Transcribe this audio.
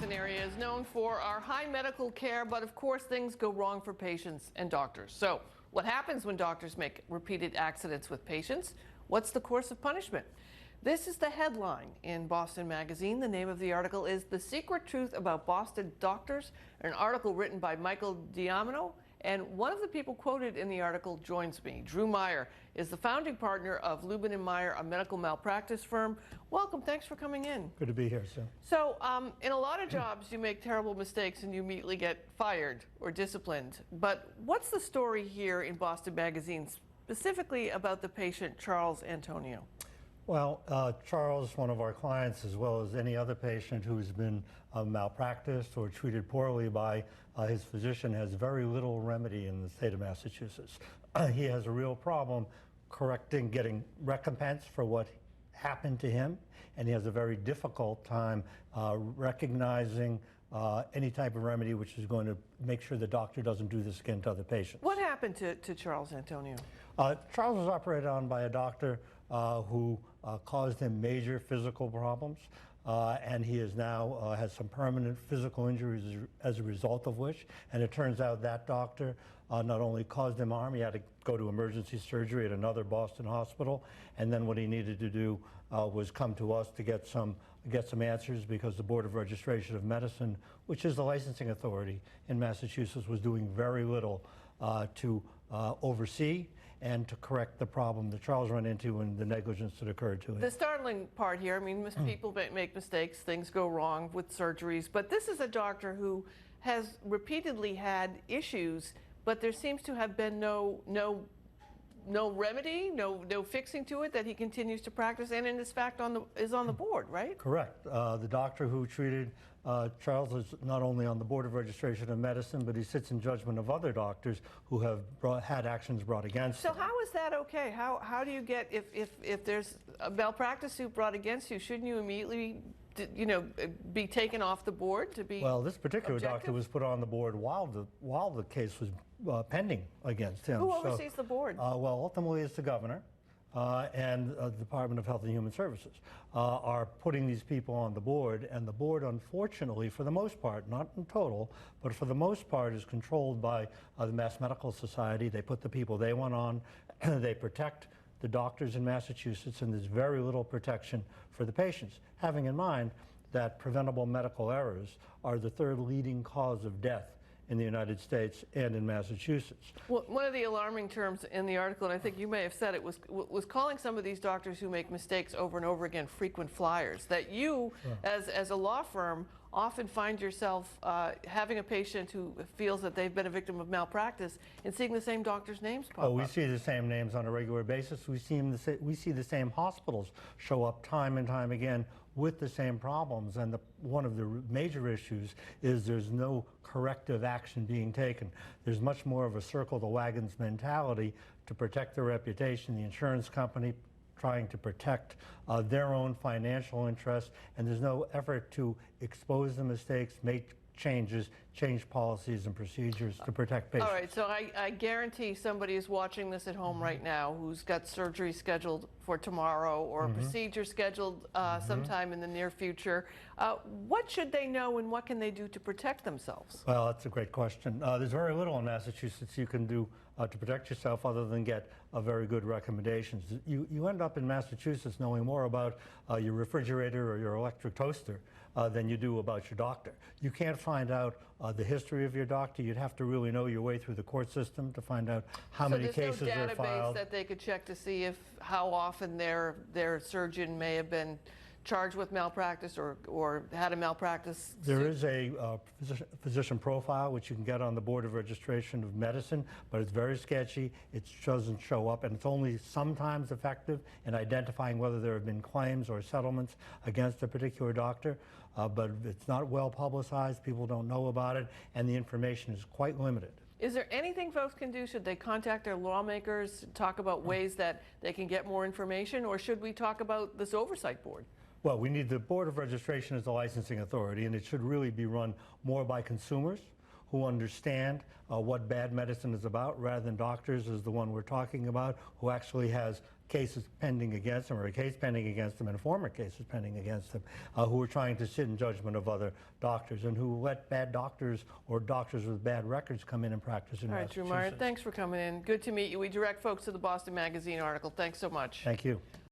Boston area is known for our high medical care, but of course things go wrong for patients and doctors. So what happens when doctors make repeated accidents with patients? What's the course of punishment? This is the headline in Boston Magazine. The name of the article is The Secret Truth About Boston Doctors, an article written by Michael Diamano. And one of the people quoted in the article joins me. Drew Meyer is the founding partner of Lubin & Meyer, a medical malpractice firm. Welcome. Thanks for coming in. Good to be here, Sue. So in a lot of jobs, you make terrible mistakes and you immediately get fired or disciplined. But what's the story here in Boston Magazine, specifically about the patient, Charles Antonio? Well, Charles, one of our clients, as well as any other patient who's been malpracticed or treated poorly by his physician, has very little remedy in the state of Massachusetts. He has a real problem getting recompense for what happened to him, and he has a very difficult time recognizing any type of remedy which is going to make sure the doctor doesn't do this again to other patients. What happened to Charles Antonio? Charles was operated on by a doctor who caused him major physical problems, and he is now has some permanent physical injuries as a result of which. And it turns out that doctor not only caused him harm, he had to go to emergency surgery at another Boston hospital, and then what he needed to do was come to us to get some answers, because the Board of Registration of Medicine, which is the licensing authority in Massachusetts, was doing very little to oversee and to correct the problem that Charles ran into and the negligence that occurred to him. The startling part here, I mean, most people make mistakes, things go wrong with surgeries, but this is a doctor who has repeatedly had issues, but there seems to have been no remedy, no fixing to it, that he continues to practice and in fact is on the board, right? Correct. The doctor who treated Charles is not only on the Board of Registration of Medicine, but he sits in judgment of other doctors who have had actions brought against him. So how is that okay? How do you get, if there's a malpractice suit brought against you, shouldn't you immediately be taken off the board to be Well, this particular objective? doctor was put on the board while the case was pending against him. Who oversees the board? Well, ultimately it's the governor and the Department of Health and Human Services are putting these people on the board, and the board, unfortunately, for the most part, not in total, but for the most part, is controlled by the Mass Medical Society. They put the people they want on, they protect the doctors in Massachusetts, and there's very little protection for the patients, having in mind that preventable medical errors are the third leading cause of death in the United States and in Massachusetts. Well, one of the alarming terms in the article, and I think you may have said it, was calling some of these doctors who make mistakes over and over again frequent flyers. That you, as a law firm, often find yourself having a patient who feels that they've been a victim of malpractice and seeing the same doctor's names pop up. We see the same names on a regular basis. We see the same hospitals show up time and time again with the same problems, and one of the major issues is there's no corrective action being taken. There's much more of a circle the wagons mentality to protect their reputation, the insurance company trying to protect their own financial interests, and there's no effort to expose the mistakes, make changes, change policies and procedures to protect patients. All right, so I guarantee somebody is watching this at home right now who's got surgery scheduled for tomorrow or a procedure scheduled sometime in the near future. What should they know and what can they do to protect themselves? Well, that's a great question. There's very little in Massachusetts you can do to protect yourself other than get very good recommendations. You end up in Massachusetts knowing more about your refrigerator or your electric toaster than you do about your doctor. You can't find out the history of your doctor. You'd have to really know your way through the court system to find out how many cases are filed. So there's no database that they could check to see how often their surgeon may have been charged with malpractice or had a malpractice suit? There is a physician profile which you can get on the Board of Registration of Medicine, but it's very sketchy. It doesn't show up, and it's only sometimes effective in identifying whether there have been claims or settlements against a particular doctor, but it's not well publicized. People don't know about it, and the information is quite limited. Is there anything folks can do? Should they contact their lawmakers, talk about ways that they can get more information, or should we talk about this oversight board? Well, we need the Board of Registration as the licensing authority, and it should really be run more by consumers who understand what bad medicine is about, rather than doctors as the one we're talking about, who actually has cases pending against them, or a case pending against them, and former cases pending against them, who are trying to sit in judgment of other doctors, and who let bad doctors or doctors with bad records come in and practice in All right, Drew Massachusetts. Meyer, thanks for coming in. Good to meet you. We direct folks to the Boston Magazine article. Thanks so much. Thank you.